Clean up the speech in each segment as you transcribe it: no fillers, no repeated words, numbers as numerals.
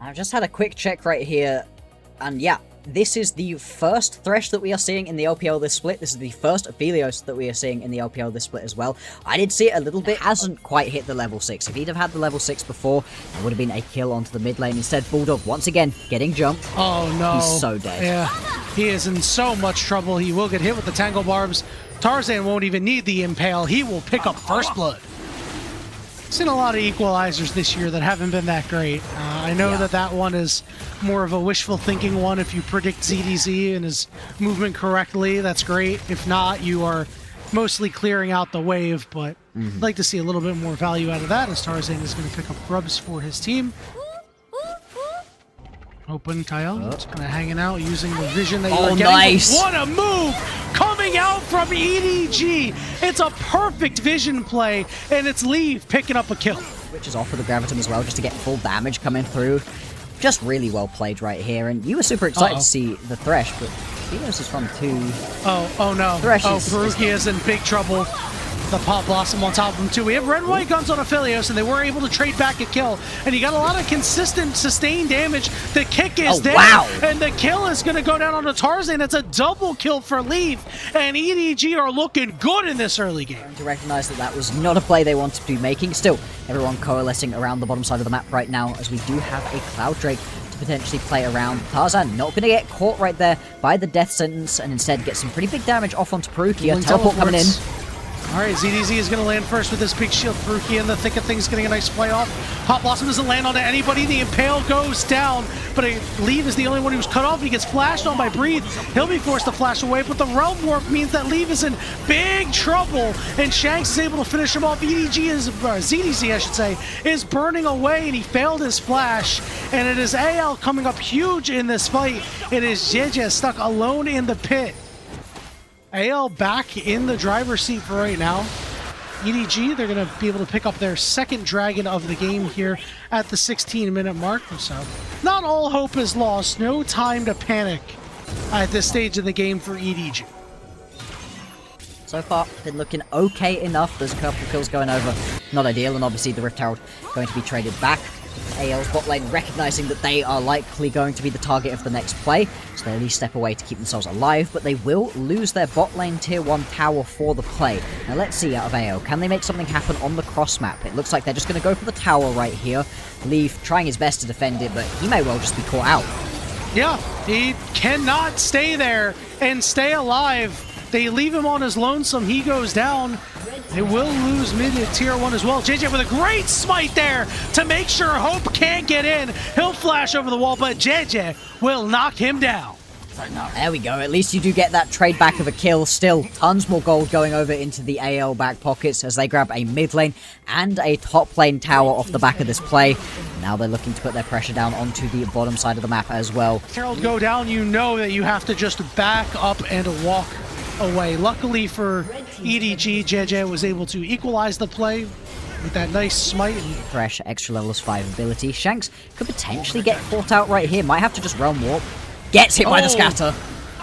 I've just had a quick check right here, and yeah, this is the first Thresh that we are seeing in the LPL this split. This is the first Aphelios that we are seeing in the LPL this split as well. I did see it a little bit, hasn't quite hit the level 6. If he'd have had the level 6 before, it would have been a kill onto the mid lane. Instead, Bulldog, once again, getting jumped. Oh no. He's so dead. Yeah, he is in so much trouble. He will get hit with the Tangle Barbs. Tarzan won't even need the Impale. He will pick up first blood. Seen a lot of equalizers this year that haven't been that great. I know that one is more of a wishful thinking one. If you predict ZDZ and his movement correctly, that's great. If not, you are mostly clearing out the wave, but I'd like to see a little bit more value out of that as Tarzan is going to pick up grubs for his team. Open Kyle, just kind of hanging out, using the vision that you're getting. Nice. What a move coming out from EDG. It's a perfect vision play, and it's Leave picking up a kill. Which is off with the Gravitum as well, just to get full damage coming through. Just really well played right here, and you were super excited to see the Thresh, but Aphelios is from 2. Oh no. Thresh Perugia is in big trouble. The Pop Blossom on top of him too. We have red and white guns on Aphelios, and they were able to trade back a kill. And you got a lot of consistent sustained damage. The kick is there, and the kill is going to go down onto Tarzan. It's a double kill for Leave, and EDG are looking good in this early game. To recognize that that was not a play they wanted to be making. Still, everyone coalescing around the bottom side of the map right now, as we do have a Cloud Drake to potentially play around. Tarzan not going to get caught right there by the death sentence, and instead get some pretty big damage off onto Perugia. Teleport coming in. All right, ZDZ is going to land first with this big shield. Perugia in the thick of things, getting a nice play off. Pop Blossom doesn't land onto anybody. The Impale goes down, but Leave is the only one who's cut off. He gets flashed on by Breathe. He'll be forced to flash away, but the Realm Warp means that Leave is in big trouble, and Shanks is able to finish him off. EDG is, ZDZ I should say, is burning away, and he failed his flash, and it is AL coming up huge in this fight. It is JJ stuck alone in the pit. AL back in the driver's seat for right now. EDG, they're going to be able to pick up their second dragon of the game here at the 16-minute mark. So not all hope is lost. No time to panic at this stage of the game for EDG. So far, been looking okay enough. There's a couple of kills going over. Not ideal, and obviously the Rift Herald going to be traded back. AL's bot lane recognizing that they are likely going to be the target of the next play, so they at least step away to keep themselves alive, but they will lose their bot lane tier 1 tower for the play. Now let's see out of AL, can they make something happen on the cross map? It looks like they're just going to go for the tower right here. Leaf trying his best to defend it, but he may well just be caught out. Yeah, he cannot stay there and stay alive. They leave him on his lonesome, he goes down. They will lose mid at tier 1 as well. JJ with a great smite there to make sure Hope can't get in. He'll flash over the wall, but JJ will knock him down. There we go. At least you do get that trade back of a kill. Still, tons more gold going over into the AL back pockets as they grab a mid lane and a top lane tower off the back of this play. Now they're looking to put their pressure down onto the bottom side of the map as well. Herald go down, you know that you have to just back up and walk away. Luckily for EDG, JJ was able to equalize the play with that nice smite. Thresh, extra levels 5 ability. Shanks could potentially get caught out right here. Might have to just Realm Warp. Gets hit by the scatter.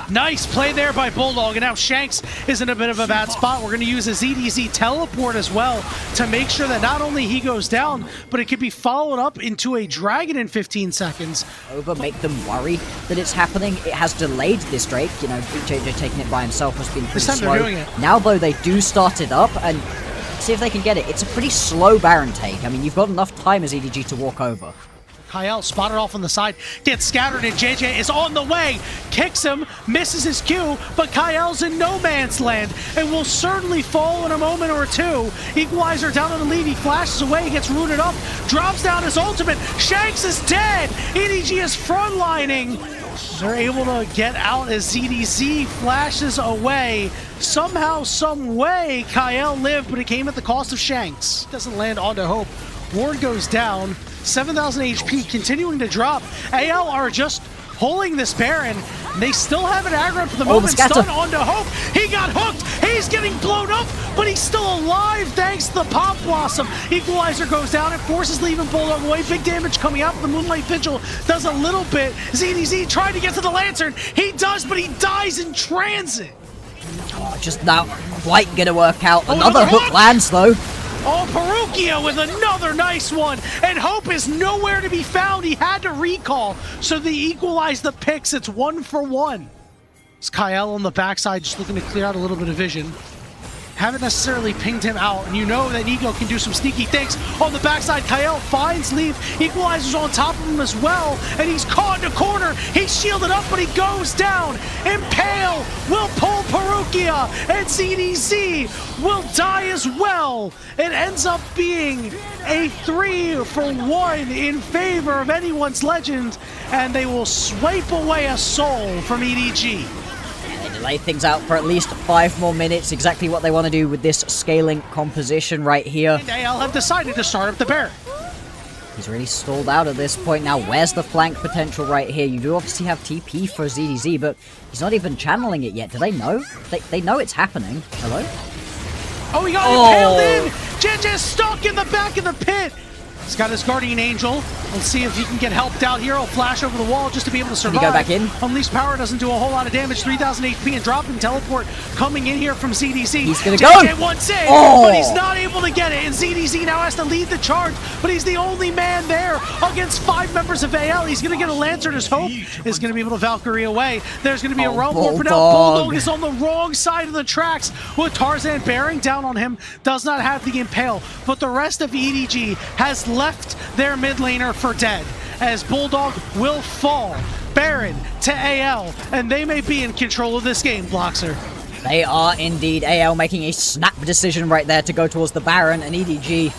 Nice play there by Bulldog, and now Shanks is in a bit of a bad spot. We're going to use a ZDZ teleport as well to make sure that not only he goes down, but it could be followed up into a dragon in 15 seconds. Make them worry that it's happening. It has delayed this Drake. You know, JJ taking it by himself has been pretty slow. They're doing it. Now, though, they do start it up and see if they can get it. It's a pretty slow Baron take. I mean, you've got enough time as EDG to walk over. Kyle spotted off on the side, gets scattered, and JJ is on the way, kicks him, misses his Q, but Kyle's in no man's land, and will certainly fall in a moment or two. Equalizer down on the lead, he flashes away, gets rooted up, drops down his ultimate, Shanks is dead! EDG is frontlining. They're able to get out as ZDZ flashes away. Somehow, some way, Kyle lived, but it came at the cost of Shanks. Doesn't land onto Hope. Ward goes down, 7,000 HP continuing to drop. AL are just pulling this Baron. They still have an aggro for the moment. Stun onto Hope. He got hooked. He's getting blown up, but he's still alive thanks to the Pop Blossom. Equalizer goes down. It forces Leave and Bulldog away. Big damage coming out. The Moonlight Vigil does a little bit. ZDZ trying to get to the Lantern. He does, but he dies in transit. Just not quite gonna work out. Another hook lands though. Oh, Perugia with another nice one, and Hope is nowhere to be found. He had to recall, so they equalize the picks. It's 1 for 1. It's Kyle on the backside just looking to clear out a little bit of vision. Haven't necessarily pinged him out, and you know that Nico can do some sneaky things. On the backside, Kyle finds Leaf, equalizes on top of him as well, and he's caught in a corner. He's shielded up, but he goes down. Impale will pull Perugia, and ZDZ will die as well. It ends up being a 3 for 1 in favor of anyone's legend, and they will swipe away a soul from EDG. Lay things out for at least 5 more minutes. Exactly what they want to do with this scaling composition right here. And AL have decided to start up the Baron. He's really stalled out at this point now. Where's the flank potential right here? You do obviously have TP for ZDZ, but he's not even channeling it yet. Do they know? They know it's happening. Hello? Oh, he got impaled in! JJ's stuck in the back of the pit! He's got his Guardian Angel. Let's see if he can get helped out here. He'll flash over the wall just to be able to survive. Can he go back in? Unleashed Power doesn't do a whole lot of damage. 3,000 HP and drop and teleport coming in here from ZDZ. He's gonna go! JJ wants in, but he's not able to get it. And ZDZ now has to lead the charge, but he's the only man there against 5 members of AL. He's gonna get a Lantern as Hope is gonna be able to Valkyrie away. There's gonna be a Realm Warp, but now Bulldog is on the wrong side of the tracks with Tarzan bearing down on him. Does not have the Impale, but the rest of EDG has left their mid laner for dead, as Bulldog will fall. Baron to AL, and they may be in control of this game, Bloxer. They are indeed. AL making a snap decision right there to go towards the Baron, and EDG,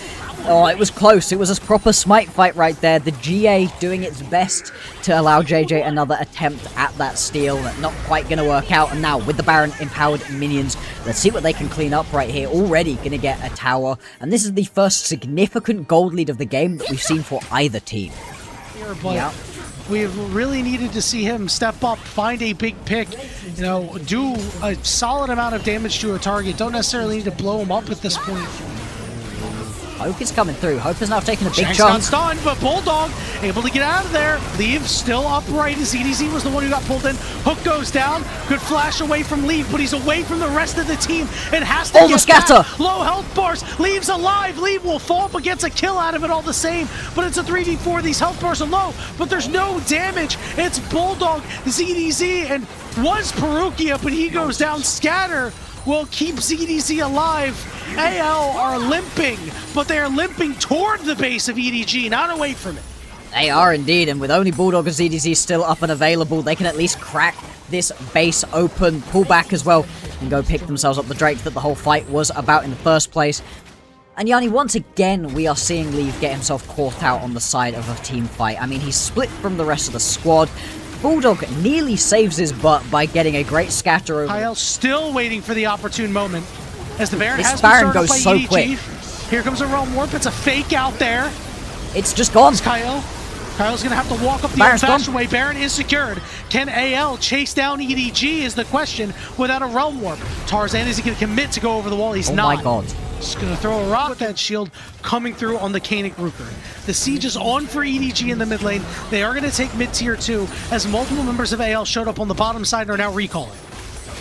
oh, it was close. It was a proper smite fight right there. The GA doing its best to allow JJ another attempt at that steal. Not quite going to work out, and now with the Baron empowered minions, let's see what they can clean up right here. Already going to get a tower, and this is the first significant gold lead of the game that we've seen for either team. But we've really needed to see him step up, find a big pick, you know, do a solid amount of damage to a target. Don't necessarily need to blow him up at this point. Hope is coming through. Hope is now taking a big Shanks chunk. got stunned, but Bulldog able to get out of there. Leave still upright as EDZ was the one who got pulled in. Hook goes down. Good flash away from Leave, but he's away from the rest of the team. It has to get scatter. Back. Low health bars. Leave's alive. Leave will fall, but gets a kill out of it all the same. But it's a 3v4. These health bars are low, but there's no damage. It's Bulldog, ZDZ, and was Perugia, but he goes down. Scatter will keep ZDZ alive. AL are limping, but they are limping toward the base of EDG, not away from it. They are indeed, and with only Bulldog and ZDZ still up and available, they can at least crack this base open, pull back as well, and go pick themselves up the Drake that the whole fight was about in the first place. And Yanni, once again, we are seeing Leave get himself caught out on the side of a team fight. I mean, he's split from the rest of the squad. Bulldog nearly saves his butt by getting a great scatter over. Kyle still waiting for the opportune moment. As the Baron This Baron been goes starting to so play EDG. quick. Here comes a Realm Warp. It's a fake out there. It's just gone. It's Kyle. Kyle's gonna have to walk up the Baron's old-fashioned way. Baron is secured. Can AL chase down EDG is the question without a Realm Warp. Tarzan, is he gonna commit to go over the wall? He's not. Oh my god. Just gonna throw a rock with that shield coming through on the Koenig Rooker. The siege is on for EDG in the mid lane. They are gonna take mid tier 2 as multiple members of AL showed up on the bottom side and are now recalling.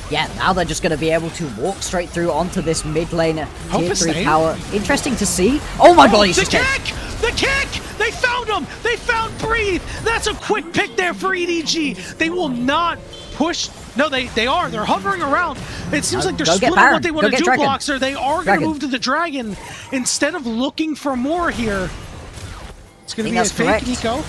Yeah, now they're just going to be able to walk straight through onto this mid lane tier 3 tower. Interesting to see. Oh my god, he's the just kick! The kick! They found him! They found Breathe! That's a quick pick there for EDG. They will not push. No, they are. They're hovering around. It seems like they're splitting what they want to do, Bloxer. They are going to move to the Dragon instead of looking for more here. It's going to be a fake Nico.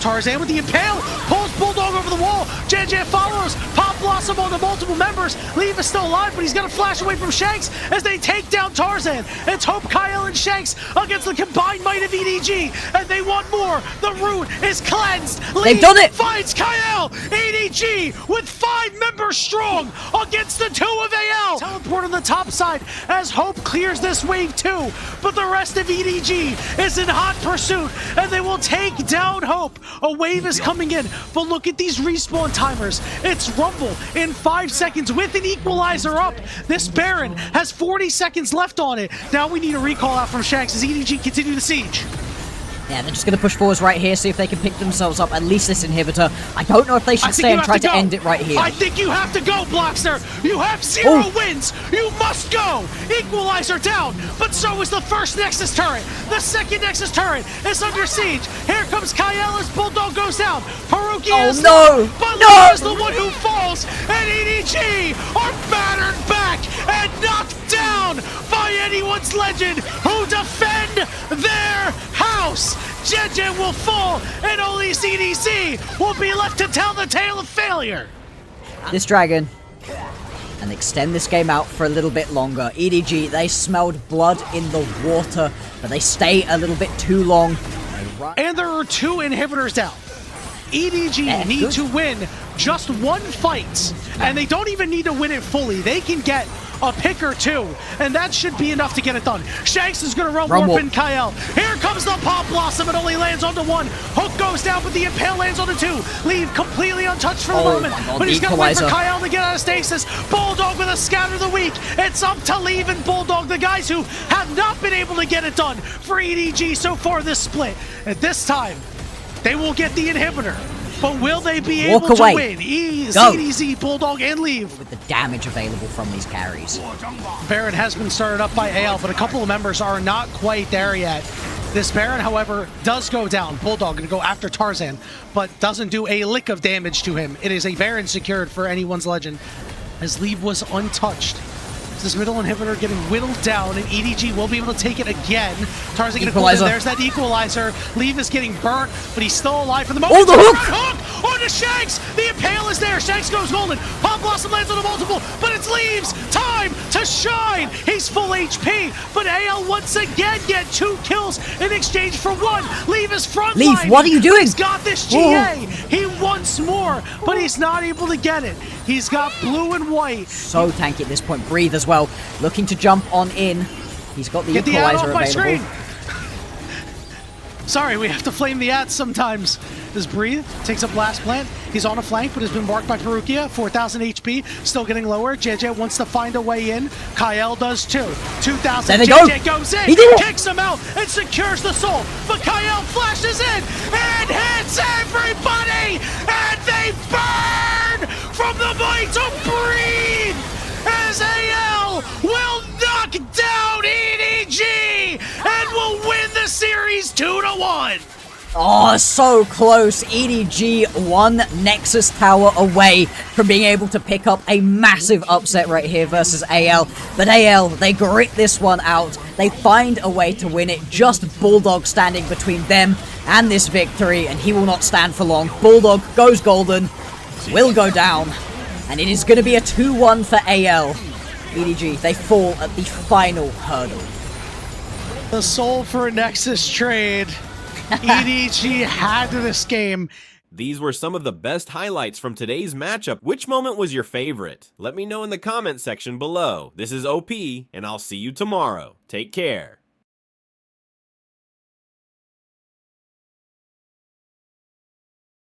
Tarzan with the Impale, pulls Bulldog over the wall. JJ follows, Pop Blossom on the multiple members. Leave is still alive, but he's got to flash away from Shanks as they take down Tarzan. It's Hope, Kyle, and Shanks against the combined might of EDG, and they want more. The root is cleansed. They've done it. Finds Kyle. EDG with 5 members strong against the 2 of AL. Teleport on the top side as Hope clears this wave too, but the rest of EDG is in hot pursuit, and they will take down Hope. A wave is coming in, but look at these respawn timers. It's Rumble in 5 seconds with an equalizer up. This Baron has 40 seconds left on it. Now we need a recall out from Shanks as EDG continue the siege. Yeah, they're just going to push forwards right here, see if they can pick themselves up at least this inhibitor. I don't know if they should stay and try to end it right here. I think you have to go, Blockster. You have 0 wins. You must go. Equalizer down, but so is the first Nexus turret. The second Nexus turret is under siege. Here comes Kyle as Bulldog goes down. Haruki is down, but Lee is the one who falls, and EDG are battered back and knocked down by anyone's legend who defend their house. JJ will fall, and only CDC will be left to tell the tale of failure. This dragon, and extend this game out for a little bit longer. EDG, they smelled blood in the water, but they stay a little bit too long. And there are 2 inhibitors down. EDG need to win just 1 fight, and they don't even need to win it fully. They can get a pick or 2, and that should be enough to get it done. Shanks is going to run warp in Kyle. Here comes the Pop Blossom. It only lands onto 1. Hook goes down, but the Impale lands onto 2. Leave completely untouched for the moment, but he's going to wait for Kyle to get out of stasis. Bulldog with a scatter of the week. It's up to Leave and Bulldog, the guys who have not been able to get it done for EDG so far this split. At this time, they will get the inhibitor. But will they be able to win? CDZ, Bulldog, and Leave. With the damage available from these carries. Baron has been started up by AL, but a couple of members are not quite there yet. This Baron, however, does go down. Bulldog going to go after Tarzan, but doesn't do a lick of damage to him. It is a Baron secured for anyone's legend, as Leave was untouched. This middle inhibitor getting whittled down, and EDG will be able to take it again. Tarzan going to pull in. There's that equalizer. Leave is getting burnt, but he's still alive for the moment. Oh, the hook! On to Shanks! The Impale is there. Shanks goes golden. Pop Blossom lands on a multiple, but it's Leave's time to shine. He's full HP, but AL once again get 2 kills in exchange for 1. Leave is front line. Leave, what are you doing? He's got this GA. He wants more, but he's not able to get it. He's got blue and white. So tanky at this point. Breathe as well. Looking to jump on in. He's got the equalizer available. Sorry, we have to flame the ads sometimes. Does Breathe, takes up last plant. He's on a flank, but has been marked by Perukia. 4,000 HP, still getting lower. JJ wants to find a way in. Kyle does too. 2,000. JJ goes in, kicks him out, and secures the soul. But Kyle flashes in and hits everybody, and they burn from the might of Breathe, as AL will knock down EDG and will win the series 2-1. Oh, so close. EDG 1 Nexus Tower away from being able to pick up a massive upset right here versus AL. But AL, they grit this one out. They find a way to win it. Just Bulldog standing between them and this victory, and he will not stand for long. Bulldog goes golden, will go down, and it is going to be a 2-1 for AL. EDG, they fall at the final hurdle. The soul for a Nexus trade. EDG had this game. These were some of the best highlights from today's matchup. Which moment was your favorite? Let me know in the comment section below. This is OP, and I'll see you tomorrow. Take care.